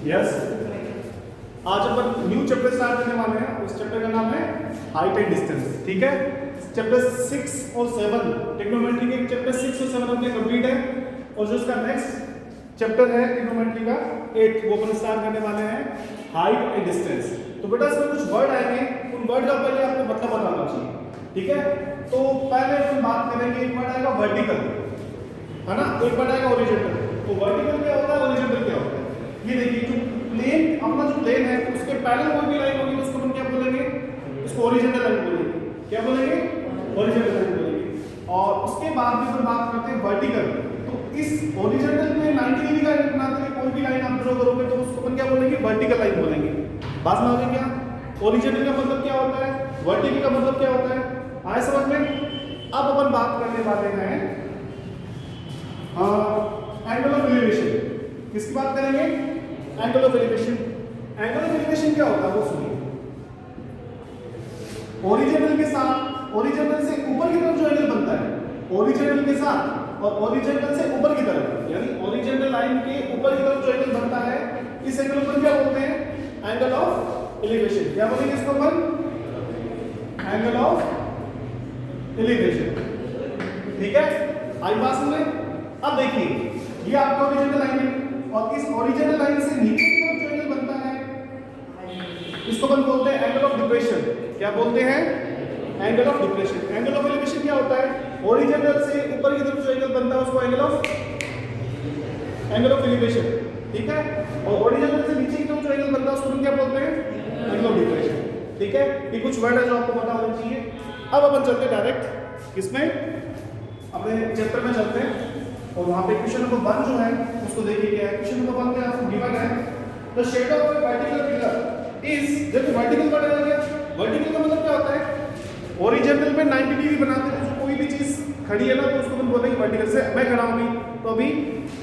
Yes, आज अपन new chapter start करने वाले हैं। उस चैप्टर का नाम है हाइट एंड डिस्टेंस। ठीक है, चैप्टर 6 और 7 ट्रिग्नोमेट्री के चैप्टर 6 और 7 अपने कंप्लीट है, और जो इसका नेक्स्ट चैप्टर है ट्रिग्नोमेट्री का 8 वो अपन स्टार्ट करने वाले हैं हाइट एंड डिस्टेंस। तो बेटा इसमें कुछ वर्ड आएंगे, उन वर्ड का पहले आपको मतलब बताना चाहिए। ठीक है, तो पहले अपन बात करेंगे, एक वर्ड आएगा वर्टिकल, है ना, एक वर्ड आएगा हॉरिजॉन्टल। तो वर्टिकल क्या होता है, हॉरिजॉन्टल क्या होता है? ये देखिए, जो प्लेन अपना जो प्लेन है उसके पैरेलल कोई भी लाइन होगी तो उसको हम क्या बोलेंगे, इसको हॉरिजॉन्टल लाइन बोलेंगे। क्या बोलेंगे? हॉरिजॉन्टल लाइन बोलेंगे। और उसके बाद में हम बात करते हैं वर्टिकल। तो इस हॉरिजॉन्टल में 90 डिग्री का एंगल बनाते हुए कोई भी लाइन आप ड्रॉ करोगे तो उसको हम क्या बोलेंगे, वर्टिकल लाइन बोलेंगे। बात समझ में क्या? हॉरिजॉन्टल का मतलब क्या होता है, वर्टिकल का मतलब क्या होता है, आए समझ में? अब अपन बात करने वाले हैं एंगल ऑफ एलिवेशन। किसकी बात करेंगे? Angle of elevation. Angle of elevation क्या होता है वो सुनिए। ओरिजिनल के साथ, ओरिजिनल से ऊपर की तरफ जो एंगल बनता है, ओरिजिनल के साथ और ओरिजिनल से ऊपर की तरफ, यानी ओरिजिनल लाइन के ऊपर की तरफ जो एंगल बनता है, इस एंगल को क्या बोलते हैं? Angle of elevation. क्या बोलेंगे इसको अपन? Angle of elevation. ठीक है, आई बात समझ में? अब देखिए, ये आपका ओरिजिनल लाइन है और इस ओरिजिनल लाइन से नीचे की तरफ जो एंगल बनता है इसको अपन बोलते हैं एंगल ऑफ डिप्रेशन। क्या बोलते हैं? Angle of depression. Angle of elevation क्या होता है? ओरिजिनल से ऊपर की तरफ जो एंगल बनता है उसको एंगल ऑफ एलिवेशन। ठीक है, और ओरिजिनल से नीचे की तरफ जो एंगल बनता है उसको हम क्या बोलते हैं? Angle of depression. ठीक है, ये कुछ वर्ड है जो आपको पता होना चाहिए। अब अपन चलते हैं डायरेक्ट किसमें, अपने चैप्टर में चलते हैं, और वहां पे क्वेश्चन नंबर 1 जो है उसको देखिए क्या है। क्वेश्चन नंबर 1 में आपको गिवन है the shade of a vertical pillar is, देखो वर्टिकल वर्ड आ गया। वर्टिकल का मतलब क्या होता है? हॉरिजॉन्टल में 90 डिग्री बनाते हैं, जो कोई भी चीज खड़ी है ना तो उसको हम बोलेंगे वर्टिकल। से मैं खड़ा हूं अभी, तो अभी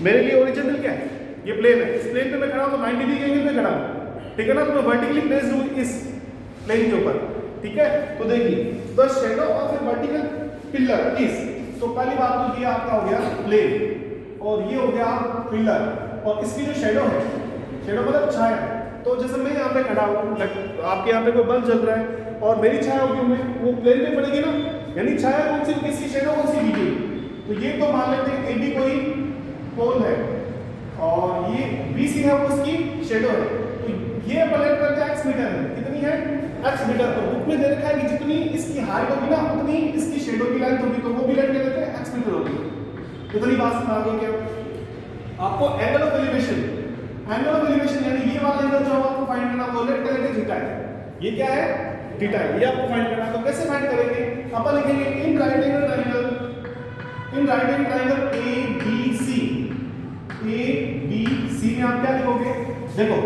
मेरे लिए हॉरिजॉन्टल क्या है? ये प्लेन है, इस प्लेन पे मैं खड़ा हूं तो 90 डिग्री एंगल पे खड़ा हूं। ठीक है ना, तो मैं वर्टिकली प्लेस्ड हूं इस प्लेन के ऊपर। ठीक है, तो देखिए the shadow of a vertical pillar is, तो पहली बात तो ये आपका हो गया प्लेन, और ये हो गया पिलर, और इसकी जो शेडो है, शेडो मतलब छाया। तो जैसे मैं यहाँ पे खड़ा हूँ, आपके यहाँ पे कोई बल्ब जल रहा है और मेरी छाया होगी उनमें, वो प्लेन पे पड़ेगी ना, यानी छाया कौन सी, किसकी शेडो कौन सी दी गई। तो ये तो मान लेते हैं AB कोई पोल है और ये BC है वो उसकी शेडो है। तो ये प्लेन करते हैं x मीटर है, कितनी है? x metre. तो बुक में दे रखा है कि जितनी इसकी हाइट होगी ना उतनी इसकी शेडो की लेंथ होगी, तो वो भी लेंथ क्या देते हैं? x मीटर होगी। इतनी बात समझ आ गई क्या? आपको angle of elevation, angle of elevation यानी ये वाला एंगल जो आपको फाइंड करना वो लेट करेंगे थीटा है। ये क्या है? थीटा है, ये आपको फाइंड करना है। तो कैसे फाइंड करेंगे? अपन लिखेंगे इन राइट एंगल ट्रायंगल, इन right angle triangle ABC, ABC में आप क्या लिखोगे? देखो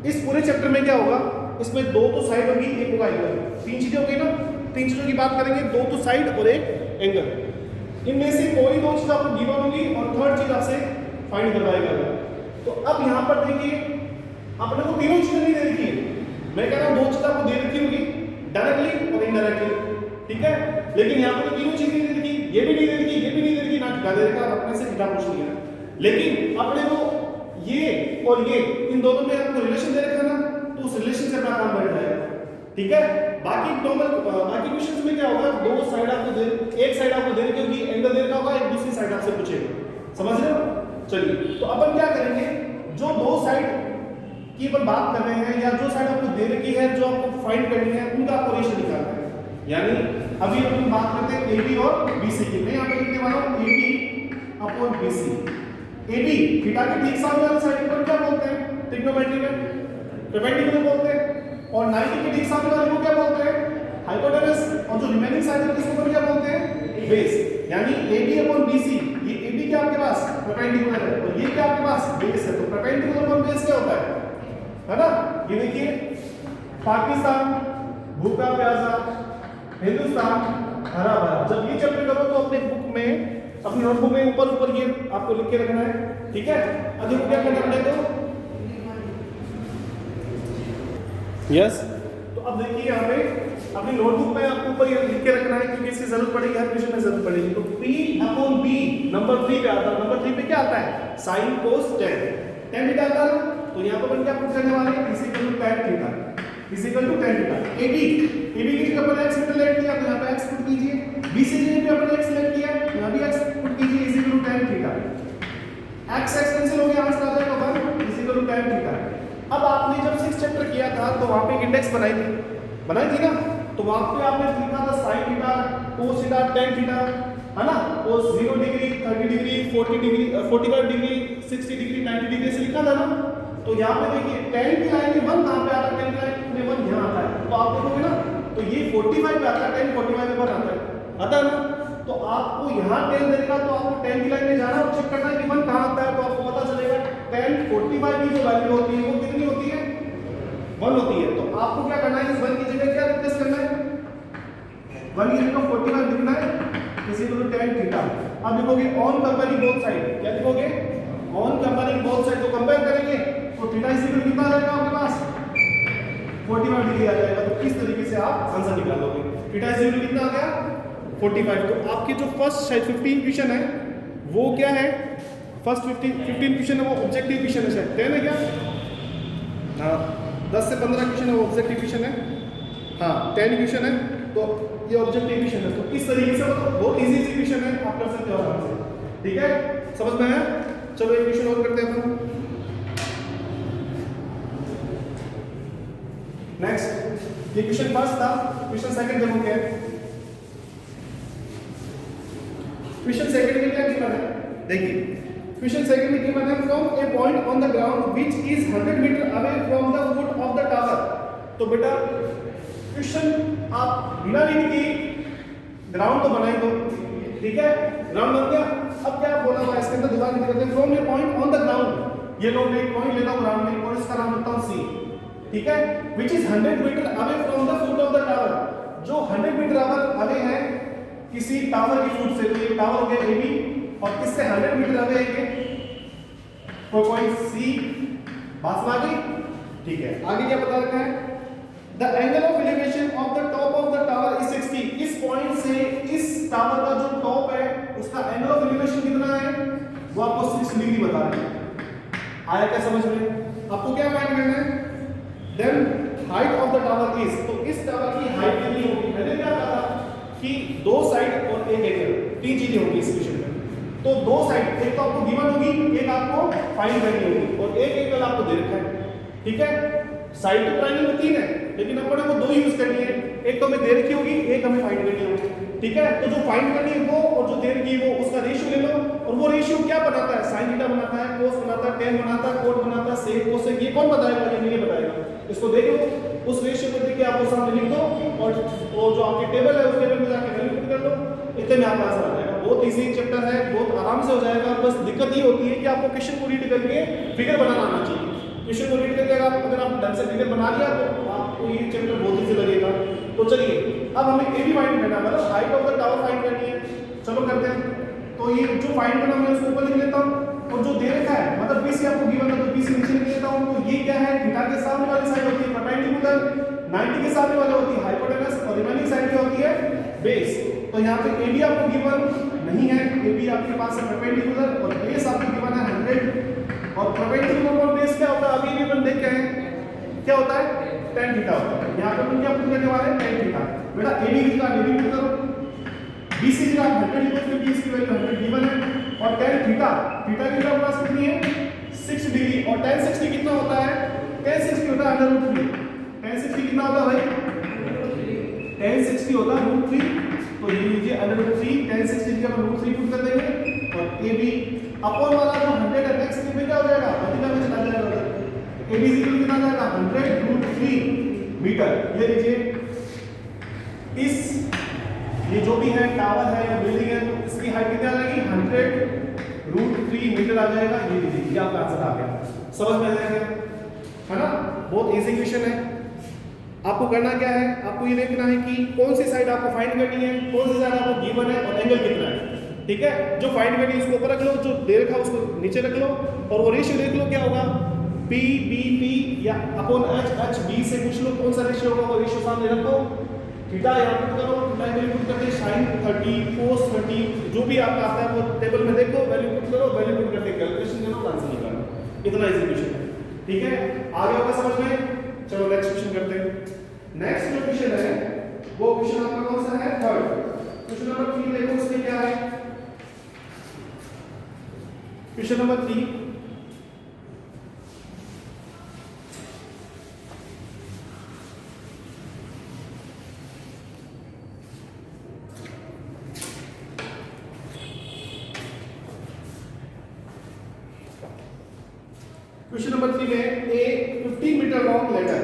इस पूरे चैप्टर में क्या होगा, इसमें दो तो साइड होगी, एक होगा एंगल। तीन चीजें होगी ना, तीन चीजों की बात करेंगे, दो तो साइड और एक एंगल। इनमें से कोई दो चीज आपको गिवन होगी और थर्ड चीज आपसे फाइंड करवाएगा। तो अब यहाँ पर देखिए अपने को तीनों चीजें नहीं दे रखी है, मैं कह रहा हूँ दो चीज आपको दे रखी होगी, डायरेक्टली और इनडायरेक्टली। ठीक है, लेकिन यहाँ पर तो तीनों चीजें नहीं दे रखी, ये भी नहीं दे रखी, ये भी नहीं दे रखी, ना थीटा दे रखा, अपने से थीटा कुछ नहीं है। लेकिन अपने को ये और ये इन दोनों में आपको रिलेशन दे रखा ना, तो उस रिलेशन से अपना काम बैठ जाएगा। ठीक है, बाकी नॉर्मल बाकी क्वेश्चंस में क्या होगा, दो साइड आपको दे, एक साइड आपको दे रखी होगी, एंगल दे रखा होगा, एक दूसरी साइड आपसे पूछेगा। समझ रहे हो? चलिए, तो अपन क्या करेंगे, जो दो साइड की अपन बात कर रहे हैं या जो साइड आपको दे रखी है, जो आपको फाइंड करनी है, उनका आपको रेशियो निकालना है। यानी अभी अपन बात करते हैं AB और BC की। मैं यहाँ पे लिखने वाला हूँ AB upon BC। AB theta के ठीक सामने वाली साइड को क्या बोलते हैं ट्रिग्नोमेट्री में? परपेंडिकुलर बोलते हैं। और 90 के ठीक सामने वाले को क्या बोलते हैं? हाइपोटेनस। और जो रिमेनिंग साइड है किसको क्या बोलते हैं? बेस। यानी AB अपॉन BC, ये AB क्या आपके पास परपेंडिकुलर है और ये क्या आपके पास बेस है। तो परपेंडिकुलर अपॉन बेस क्या होता है ना? ये देखिए, पाकिस्तान भूखा प्यासा, हिंदुस्तान हरा भरा। जब ये चैप्टर करो तो अपने बुक में, अपनी नोटबुक में ऊपर ऊपर ये आपको लिख के रखना है। ठीक है, अभी क्या करना पड़ेगा? यस, तो अब देखिए यहाँ पे अपनी नोटबुक में आपको ऊपर ये लिख के रखना है क्योंकि इसकी जरूरत पड़ेगी, हर क्वेश्चन में जरूरत पड़ेगी। तो P अपॉन B नंबर 3 पे आता है। नंबर 3 पे क्या आता है? Sine cos ten. Tan theta आता है, तो यहाँ पर क्या पुट करने वाले हैं, is equal to tan theta, is equal to tan theta. AB की जगह पर x सिलेक्ट किया तो यहाँ पे x पुट कीजिए, BC की जगह पे आपने x सिलेक्ट किया यहाँ भी x पुट कीजिए, is equal to tan theta. x cancel हो गया, आंसर आ जाएगा 1 is equal to tan theta. अब आपने जब 6 चैप्टर किया था तो वहां पे एक इंडेक्स बनाई थी ना, तो वहां पे आपने लिखा था sin theta, cos theta, tan theta, है ना, cos 0 degree, 30 degree, 40 degree, 45 degree, 60 degree, 90 degree से लिखा था ना। तो यहाँ पे देखिए tan की लाइन में 1 कहां पे आता है, tan की लाइन में 1 यहाँ आता है, तो आप देखोगे ना तो ये 45 पे आता है, tan 45 पे आता है ना। तो आपको यहाँ tan देगा तो आपको tan की लाइन में जाना और चेक करना है कि 1 कहां आता है, तो आपको पता चलेगा tan 45 की जो वैल्यू होती है वो कितनी होती है, 1 होती है। तो आपको क्या करना है, इस 1 की जगह क्या रिप्लेस करना है, 1 की जगह 45 लिखना है, इसी को tan थीटा। अब लिखोगे ऑन कंपेयरिंग बोथ साइड, क्या लिखोगे, ऑन कंपेयरिंग बोथ साइड, तो कंपेयर करेंगे तो थीटा इज इक्वल कितना आ जाएगा आपके पास, 45 डिग्री आ जाएगा। तो इस तरीके से आप आंसर निकालोगे, थीटा इज इक्वल कितना आ गया 45। तो आपकी जो फर्स्ट शायद 15 क्वेश्चन है वो क्या है, फर्स्ट 15 क्वेश्चन है वो ऑब्जेक्टिव क्वेश्चन है, शायद 10 है क्या, हाँ 10 से 15 क्वेश्चन है वो ऑब्जेक्टिव क्वेश्चन है, हाँ 10 क्वेश्चन है तो ये ऑब्जेक्टिव क्वेश्चन है। तो इस तरीके से मतलब बहुत इजी क्वेश्चन है, आप कर सकते हो आराम से, ठीक है, समझ में आया। चलो एक क्वेश्चन और करते हैं अपन। नेक्स्ट ये क्वेश्चन फर्स्ट था, क्वेश्चन सेकंड देखो क्या है। क्वेश्चन सेकंड में क्या गिवन है, देखिए क्वेश्चन सेकंड में गिवन है from a point on the ground which is 100 metre away from the foot of the tower. तो बेटा क्वेश्चन आप बिना रीड की ग्राउंड तो बनाई दो, ठीक है, ग्राउंड बन गया। अब क्या बोला हुआ है इसके अंदर, दोबारा लिख देते हैं from a point on the ground, ये लो मैं एक पॉइंट लेता हूं ग्राउंड में और इसका नाम रखता हूं सी, ठीक है, which is 100 metre away from the foot of the tower, जो 100 मीटर अवे है किसी टावर की फुट से, तो ये टावर हो गया एबी और किससे 100 मीटर अवे है ये कोई पॉइंट सी, बात समझ गई, ठीक है। आगे क्या बता रखा है, the angle of elevation of the top of the tower is 60। इस पॉइंट से इस टावर का जो टॉप है उसका एंगल ऑफ एलिवेशन कितना है, वो आपको 60 डिग्री बता रहे हैं। आया क्या समझ में, आपको क्या फाइंड करना है, then height of the tower is, तो इस टावर की हाइट कितनी होगी, मैंने क्या कहा था कि दो साइड और एक एंगल, तीन चीजें होंगी इस क्वेश्चन में। तो दो साइड एक तो आपको गिवन होगी, एक आपको फाइंड करनी होगी और एक एंगल आपको दे रखा है, ठीक है। साइड तो ट्रायंगल में 3 है लेकिन अपने को 2 यूज करनी है, एक तो हमें दे रखी होगी, एक हमें फाइंड करनी होगी, ठीक है। तो जो फाइंड करनी है वो और जो दे रखी है वो, उसका रेशियो ले लो और वो रेशियो क्या बनाता है, sin थीटा बनाता है, cos बनाता है, tan बनाता है, cot बनाता है, sec cosec, ये कौन बताएगा, ये नहीं बताएगा। इसको देख लो, उस रेशियो को देख के आपको सामने लिख दो और जो आपकी टेबल है उस टेबल में जाके वैल्यू पुट कर दो, इतने में आपका आंसर आ जाएगा। बहुत इजी चैप्टर है, बहुत आराम से हो जाएगा। बस दिक्कत ये होती है कि आपको क्वेश्चन को रीड करके फिगर बनाना आना चाहिए। क्वेश्चन को रीड करके अगर आप ढंग से फिगर बना लिया तो आपको ये चैप्टर बहुत इजी लगेगा। तो चलिए अब हमें ए भी फाइंड करना है, मतलब height of the tower find करनी है। चलो करते हैं। तो ये जो फाइंड करना मैं उसको ऊपर लिख लेता हूँ और जो दे रखा है मतलब बी से आपको गिवन है तो बी से नीचे लिख लेता हूँ। तो ये क्या है, थीटा के सामने वाली साइड होती है परपेंडिकुलर, 90 के सामने वाली होती है हाइपोटेनस और रिमेनिंग साइड क्या होती है बेस। तो यहाँ पे ए बी आपको गिवन नहीं है, ए बी आपके पास है परपेंडिकुलर और बेस आपको गिवन है 100 और परपेंडिकुलर और बेस क्या होता है अभी भी अपन देख के हैं क्या होता है tan थीटा होता है। यहाँ पे अपन क्या पुट करने वाले हैं tan थीटा। बेटा ए बी की जगह ए बी पुट करो, बी सी की जगह 100 लिखो क्योंकि इसकी वैल्यू 100 गिवन है और tan थीटा थीटा की वैल्यू पास कितनी है 6 डिग्री और tan 60 कितना होता है, tan 60 होता है √3। tan 60 कितना होता है भाई, tan 60 होता है √3। तो ये लीजिए √3 tan 60 की हम √3 पुट कर देंगे और ए बी अपॉन वाला जो 100 है नेक्स्ट में क्या हो जाएगा मल्टीप्लाई में चला जाएगा उधर। ए बी इक्वल कितना आ जाएगा 100 √3 मीटर। ये लीजिए इस ये जो भी है टावर है या बिल्डिंग है तो इसकी हाइट कितनी आ जाएगी 100 √3 मीटर आ जाएगा। ये लीजिए ये आपका आंसर आ गया, समझ में आ जाएगा है ना। बहुत इजी क्वेश्चन है। आपको करना क्या है, आपको ये देखना है कि कौन सी साइड आपको फाइंड करनी है, कौन सी साइड आपको गिवन है और एंगल कितना है, ठीक है। जो फाइंड करनी है उसको ऊपर रख लो, जो दे रखा है उसको नीचे रख लो और वो रेशियो देख लो क्या होगा P B P या अपॉन H H B से पूछ लो कौन सा रेशियो होगा, वो रेशियो सामने रखो। थीटा यहाँ पुट करो, थीटा वैल्यू पुट करके sin 30 cos 30 जो भी आपका आता है वो टेबल में देखो, वैल्यू पुट करो, वैल्यू पुट करके कैलकुलेशन करो, आंसर निकालो। इतना इजी क्वेश्चन है। ठीक है, आगे होगा समझ में। चलो नेक्स्ट क्वेश्चन करते हैं। नेक्स्ट जो क्वेश्चन है वो क्वेश्चन आपका कौन सा है? थर्ड। क्वेश्चन नंबर 3 देखो उसमें क्या है। क्वेश्चन नंबर 3, क्वेश्चन नंबर 3 में ए 15 मीटर लॉन्ग लेडर,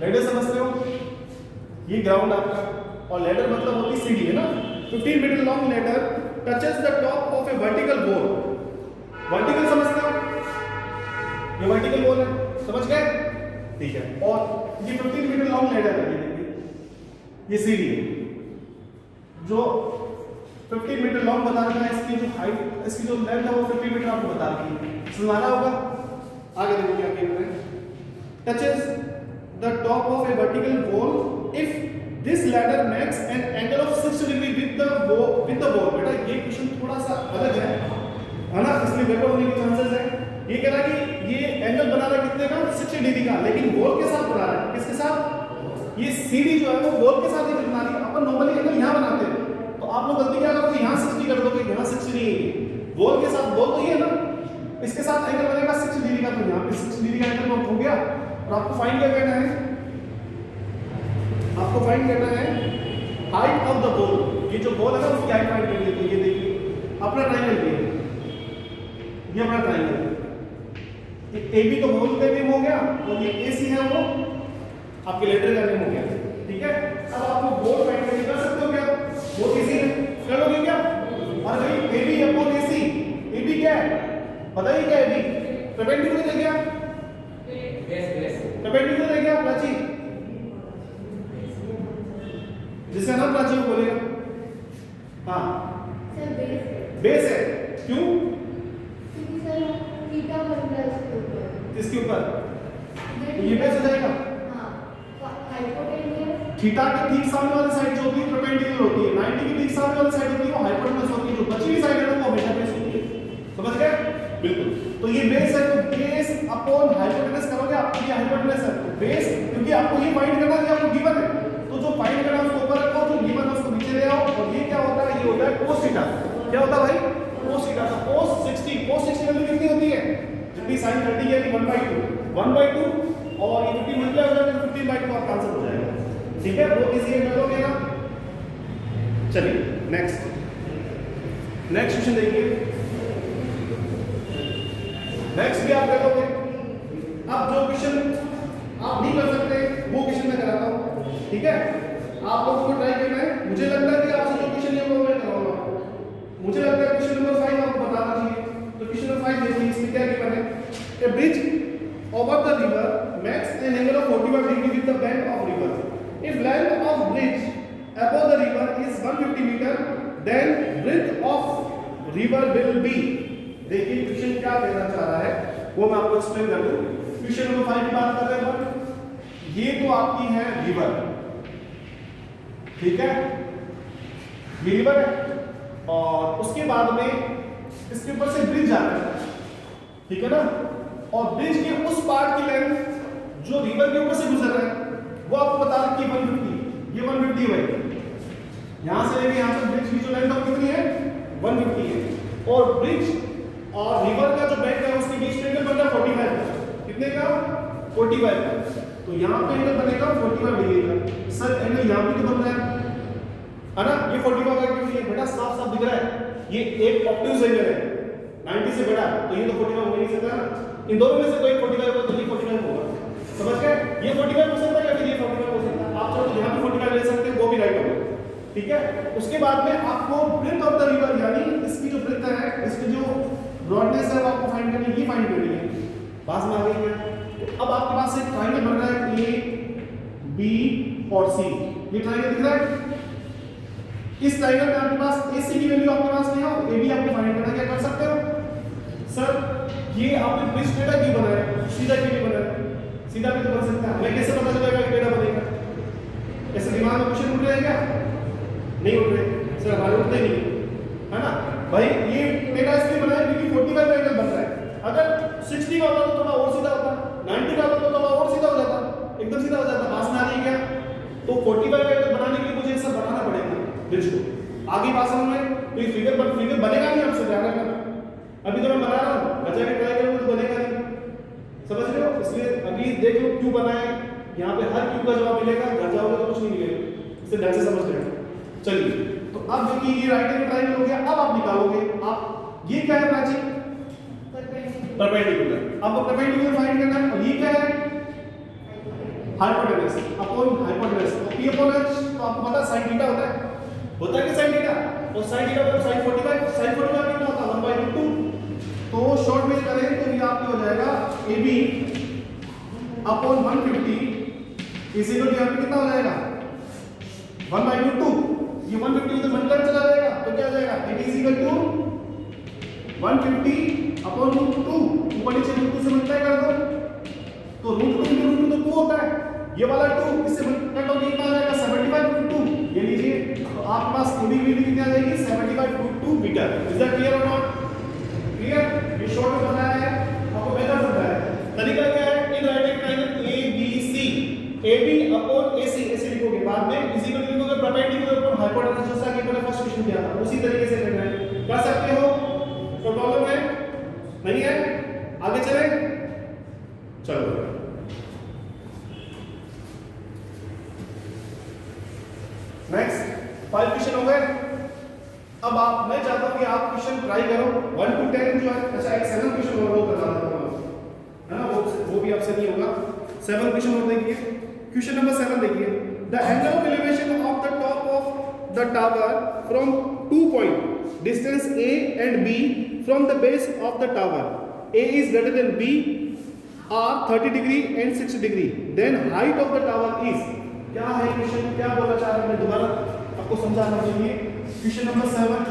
लेडर समझते हो, ये ग्राउंड आपका, और लेडर मतलब होती सीढ़ी है ना। 15 metre long ladder touches the top of a vertical wall. Vertical समझते हो, ये वर्टिकल वॉल है, समझ गए? ठीक है, और ये 15 मीटर लॉन्ग लेडर है, ये देखिए ये सीढ़ी है जो 15 मीटर लॉन्ग बता रखा है। इसकी जो हाइट, इसकी जो लेंथ है वो 50 मीटर आपको बता रखी है, सुनाना होगा। आगे देखो क्या कह रहे हैं, touches the top of a vertical wall if this ladder makes an angle of 60 degree with the wall. बेटा ये क्वेश्चन थोड़ा सा अलग है ना, इसमें गड़बड़ होने के चांसेस है। ये कह रहा है कि ये एंगल बना रहा है कितने का? 60 डिग्री का, लेकिन वॉल के साथ बना रहा है। किसके साथ? ये सीढ़ी जो है वो वॉल के साथ ही बना रही है। अपन नॉर्मली एंगल यहां बनाते हैं, तो आप लोग गलती क्या करोगे, यहां 60 कर दोगे, यहां 60 नहीं है, वॉल के साथ, वॉल तो ये है ना, इसके साथ एंगल बनेगा 60 डिग्री का, तो यहां पे 60 डिग्री का एंगल हो गया। और आपको फाइंड क्या करना है? आपको फाइंड करना है हाइट ऑफ द वॉल। ये जो वॉल है ना उसकी हाइट फाइंड करनी है। तो ये देखिए अपना ट्रायंगल ये अपना ट्रायंगल, ये AB तो वॉल का नेम हो गया, और ये AC है वो आपके लेटर का नेम हो गया। ठीक है, अब आपको वॉल फाइंड करनी कर सकते हो क्या? वो किसी कर लोगे क्या? और भाई AB अपॉन AC, AB क्या है बताइए? क्या AB परपेंडिकुलर है क्या? परपेंडिकुलर है क्या प्राची? जिसका नाम प्राची को बोलेगा। हाँ सर बेस है, क्यों? क्योंकि सर थीटा बनता है उसके ऊपर। इसके ऊपर ये बेस हो जाएगा। हाँ, हाइपोटेन्यूस थीटा के ठीक सामने वाली साइड जो होती है परपेंडिकुलर होती है, 90 के ठीक सामने वाली साइड होती है वो हाइपोटेन्यूस होती है, जो बची हुई साइड है वो हमेशा बेस होती है। समझ गए? बिल्कुल। तो ये बेस है, तो बेस अपॉन हाइपोटेन्यूस करोगे, आपको ये हाइपोटेन्यूस है, तो बेस, क्योंकि आपको ये फाइंड करना है, आपको गिवन है, तो जो फाइंड करना है उसको ऊपर रखो, जो गिवन है उसको नीचे ले आओ। और ये क्या होता है? ये होता है cos थीटा। क्या होता है भाई? cos theta. तो cos 60 वैल्यू कितनी होती है? जितनी sin 30 है, 1/2 और ये 50 मल्टीप्लाई हो जाएगा तो 15/2 आपका आंसर हो जाएगा। ठीक है, वो इजी कर लोगे ना। चलिए नेक्स्ट क्वेश्चन देखिए। नेक्स्ट भी आप कर लोगे। अब जो क्वेश्चन आप नहीं कर सकते वो क्वेश्चन मैं कराता हूं। ठीक है, आप लोगों को ट्राई करना है। मुझे लगता है कि आपसे जो क्वेश्चन है वो मैं कराऊंगा। मुझे लगता है क्वेश्चन नंबर 5 आपको बताना चाहिए। तो क्वेश्चन नंबर 5 देखिए, इसमें क्या गिवन है? A bridge over the river makes an angle of 45 degree with the bank of river. If length of bridge above the river is 150 meter, then breadth of river will be। देखिए question क्या कहना चाह रहा है वो मैं आपको explain कर दूं। क्वेश्चन नंबर 5 की बात कर रहे हैं। ये तो आपकी है रिवर, ठीक है, ये रिवर है, और उसके बाद में इसके ऊपर से ब्रिज जा रहा है, ठीक है ना, और ब्रिज के उस पार्ट की लेंथ जो रिवर के ऊपर से गुजर रहा है वो आपको बता रखी है 150। ये 150 है, यहां से लेके यहां तक ब्रिज की जो लेंथ कितनी है? 150 है। और ब्रिज और रिवर का जो बैंक है उसके बीच में एंगल बन रहा है 45 का। कितने का? 45 का। तो यहां पे एंगल बनेगा 45 डिग्री का। सर एंगल यहां भी तो बन रहा है ना, ये 45 का क्यों? ये बेटा साफ साफ दिख रहा है, ये एक ऑब्ट्यूज एंगल है 90 से बड़ा, तो ये तो 45 हो नहीं सकता ना। इन दोनों में से कोई 45 होगा तो ये 45 होगा। समझ गए? ये 45 हो सकता है या फिर ये 45 हो सकता है। आप चाहो तो यहां भी 45 ले सकते हैं, वो भी राइट होगा। ठीक है, उसके बाद में आपको ब्रेथ ऑफ द रिवर, यानी इसकी जो ब्रेथ है, इसकी जो ब्रॉडनेस है वो आपको फाइंड करनी है। ये फाइंड करनी है, पास में आ गई क्या? तो अब आपके पास एक ट्रायंगल बन रहा है A, B और C। ये ट्रायंगल दिख रहा है? इस ट्रायंगल में आपके पास AC की वैल्यू आपके पास नहीं हो, AB आपको फाइंड करना है। क्या कर सकते हो सर? ये आपने ब्रिज टेढ़ा क्यों बनाया? सीधा क्यों नहीं बनाया? सीधा भी तो बन सकता है। हमें कैसे पता चलेगा कि टेढ़ा बनेगा? ऐसे दिमाग में क्वेश्चन उठ रहे हैं क्या? नहीं उठ रहे सर, हमारे उठते नहीं है ना भाई। ये टेढ़ा इसलिए बनाया क्योंकि 45 का एंगल बन रहा है। अगर 60 का होता तो थोड़ा और सीधा होता, 90 का होता तो थोड़ा और सीधा हो जाता, एकदम सीधा हो जाता। बात ना आ रही क्या? तो 45 एंगल बनाने के लिए मुझे ऐसा बनाना पड़ेगा ब्रिज को। आगे बात समझ में? तो ये फिगर बनेगा नहीं आपसे, ध्यान रखना। अभी तो मैं बना रहा हूँ, बचा के ट्राई करूँगा तो बनेगा नहीं, समझ रहे हो? इसलिए अभी देख लो क्यों बनाए, यहाँ पे हर क्यों का जवाब मिलेगा, घर जाओगे तो कुछ नहीं मिलेगा, इसे ढंग से समझ लेना। चलिए, तो अब देखिए ये राइट एंगल ट्रायंगल हो गया। अब आप निकालोगे, आप ये क्या है प्राची? परपेंडिकुलर। अब परपेंडिकुलर फाइंड करना है, और ये क्या है? Hypotenuse upon hypotenuse. तो p अपॉन h, तो आपको पता है sin थीटा होता है कि sin थीटा, और sin थीटा मतलब sin 45, sin 45 कितना होता है 1/2। तो शॉर्ट में करें तो ये आपको हो जाएगा AB upon 150 is equal to यहाँ पे कितना हो जाएगा 1/2। ये 150 उधर मल्टीप्लाई चला जाएगा तो क्या हो जाएगा AB is equal to 150 upon √2, ऊपर नीचे √2 से मल्टीप्लाई कर दो तो √2 तो 2 होता है, ये वाला 2 इससे कट होकर कितना आ जाएगा 75/2। ये लीजिए, तो आपके पास AB की वैल्यू कितनी आ जाएगी 75/2 मीटर। इज दैट क्लियर और नॉट क्लियर? ये शॉर्ट में बताया है, आपको बेहतर समझा है। तरीका क्या है? इन right angle triangle ABC, AB upon AC, ऐसे लिखोगे, बाद में इज इक्वल टू लिखोगे परपेंडिकुलर अपॉन हाइपोटेनस, जैसा कि मैंने फर्स्ट क्वेश्चन किया था, उसी तरीके से करना है। कर सकते हो? कोई प्रॉब्लम है? नहीं है? आगे चलें? चलो, नेक्स्ट 5 क्वेश्चन हो गए। अब मैं चाहता हूं कि आप क्वेश्चन ट्राई करो 1 to 10 जो है। अच्छा, एक 7 क्वेश्चन और करना चाहता हूं, है ना? वो भी आपसे नहीं होगा। 7 क्वेश्चन और देखिए। क्वेश्चन नंबर 7 देखिए, the angle of elevation of the top of the tower from 2 point distance A and B from the base of the tower, A is greater than B are 30 degree and 60 degree, then height of the tower is, क्या है question, क्या बोला चाह रहा हूं मैं, दोबारा आपको समझाना चाहिए। क्वेश्चन नंबर 7,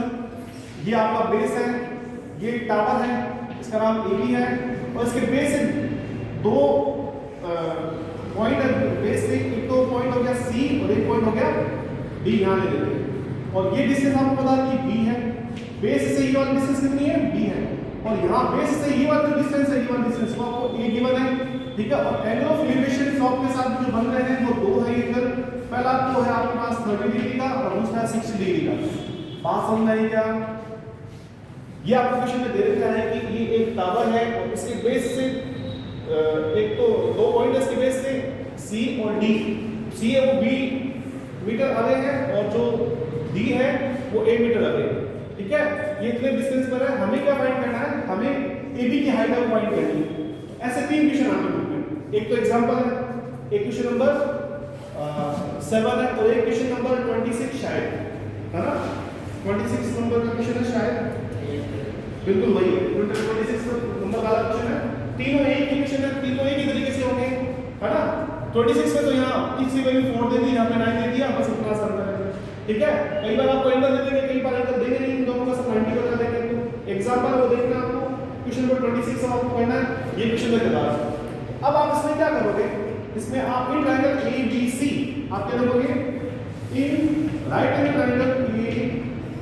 ये आपका बेस है, ये टावर है, इसका नाम AB है, और इसके बेस से 2 पॉइंट है। बेस से एक तो पॉइंट हो गया C और एक पॉइंट हो गया D, यहाँ ले लेते हैं। और ये डिस्टेंस आपको पता है कि B है, बेस से ये वाला डिस्टेंस कितनी है B है, और यहाँ बेस से ये वाला डिस्टेंस है, ये वाला डिस्टेंस वो आपको A गिवन है, ठीक है। और एंगल ऑफ एलिवेशन टॉप के साथ जो बन रहे हैं वो 2 है इधर, पहला तो है आपके पास 30 डिग्री का और दूसरा 60 डिग्री का। बात समझ में आई क्या? ये आपको क्वेश्चन में दे रखा है कि ये एक टावर है और इसके बेस से एक तो 2 पॉइंट है इसके बेस से C और D। C है वो B मीटर अवे है और जो D है वो A मीटर अवे है, ठीक है। ये इतने डिस्टेंस पर है, हमें क्या फाइंड करना है, हमें AB की हाइट को फाइंड करनी है। ऐसे 3 क्वेश्चन आपके बुक में, एक तो एग्जांपल है, एक क्वेश्चन नंबर 7 है और एक क्वेश्चन नंबर 26 शायद, है ना? 26 नंबर का क्वेश्चन है शायद, बिल्कुल वही है, 26 नंबर वाला क्वेश्चन है। तीनों एक ही क्वेश्चन है, तीनों एक ही तरीके से होंगे, है ना? 26 में तो यहाँ x की वैल्यू 4 दे दी, यहाँ पे 9 दे दिया, बस इतना सा अंतर है, ठीक है। कई बार आपको एंगल दे देंगे, कई बार एंगल देंगे नहीं, दोनों का सब 90 बता देंगे। तो एग्जांपल वो देखना आपको, क्वेश्चन नंबर 26 आपको करना है, ये क्वेश्चन में बता रहा हूं। अब आप इसमें क्या करोगे, इसमें आप इन ट्रायंगल ABC आप क्या लिखोगे, इन राइट एंगल ट्रायंगल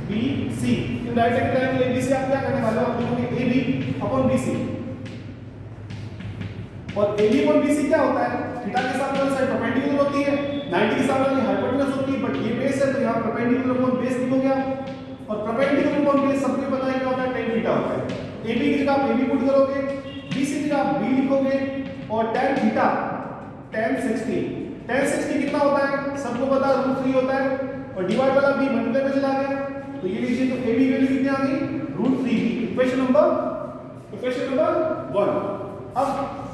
ABC, इन राइट एंगल ट्रायंगल ABC आप क्या करने वाले हो, आप लिखोगे AB अपॉन BC। और AB अपॉन BC क्या होता है, थीटा के साथ वाली साइड परपेंडिकुलर होती है, 90 के साथ वाली हाइपोटेनस होती है, बट ये बेस है तो यहाँ परपेंडिकुलर अपॉन बेस लिखोगे आप। और परपेंडिकुलर अपॉन बेस सबको पता है क्या होता है, tan थीटा होता है। AB की जगह आप AB पुट करोगे, BC की जगह आप B लिखोगे, और tan थीटा tan 60 कितना होता है, सबको पता है √3 होता है, और डिवाइड वाला B मल्टीप्लाई में चला गया, तो ये लीजिए, तो AB वैल्यू कितनी आ गई √3। Equation number 1। अब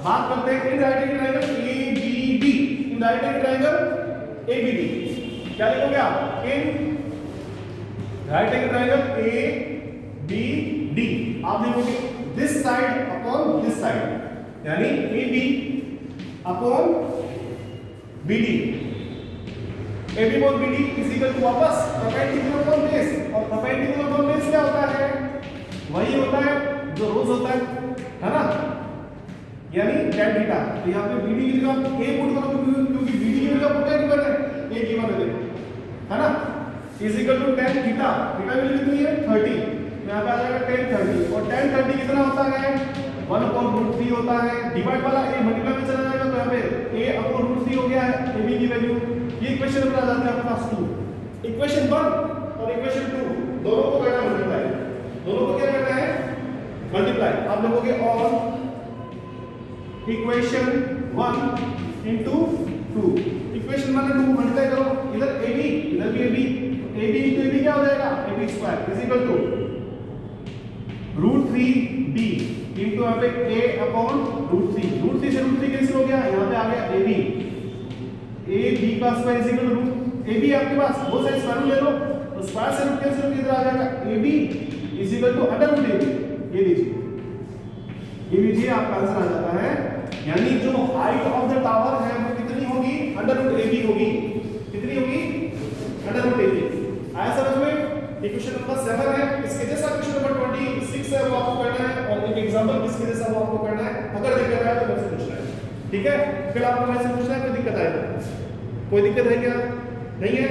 बात करते हैं in right angle triangle ABD, in right angle triangle ABD क्या लिखोगे आप, in right angle triangle ABD आप लिखोगे this side upon this side, यानी AB upon BD, AB upon BD is equal to वापस परपेंडिकुलर अपॉन बेस, और perpendicular upon base क्या होता है, वही होता है जो रोज होता है ना, यानी tan थीटा। तो यहाँ पे BD की जगह आप A पुट करोगे, क्योंकि BD की जगह आपको क्या गिवन है, A गिवन है, देखो, है ना, is equal to tan theta, theta value कितनी है 30, तो यहाँ पे आ जाएगा tan 30, और tan 30 कितना होता है 1/√3 होता है, डिवाइड वाला a मल्टीप्लाई में चला जाएगा तो यहाँ पे a/√3 हो गया है ab की वैल्यू। ये इक्वेशन नंबर आ जाता है आपके पास 2। इक्वेशन 1 और इक्वेशन 2 दोनों को करना मल्टीप्लाई, दोनों को क्या करना है मल्टीप्लाई। आप लिखोगे और इक्वेशन 1 into 2, इक्वेशन 1 और 2 मल्टीप्लाई करो, इधर ab इधर भी ab into ab क्या हो जाएगा ab square is equal to √3b into यहाँ पे a/√3, √3 से √3 कैंसिल हो गया, यहाँ पे आ गया ab का square is equal to ab आपके पास वो साइड स्क्वायर ले लो तो स्क्वायर से रूट कैंसिल होकर इधर आ जाएगा ab is equal to √ab। ये लीजिए आपका आंसर आ जाता है, यानी जो हाइट ऑफ द टावर है वो कितनी होगी √ab होगी, कितनी होगी √ab। आया समझ में? इक्वेशन नंबर 7 है, इसके जैसा क्वेश्चन नंबर 26 है वो आपको करना है और एक एग्जांपल इसके जैसा वो आपको करना है। अगर दिक्कत आए तो मेरे से पूछना है, ठीक है? फिर आपको मेरे से पूछना है कोई दिक्कत आए तो, कोई दिक्कत है क्या? नहीं है?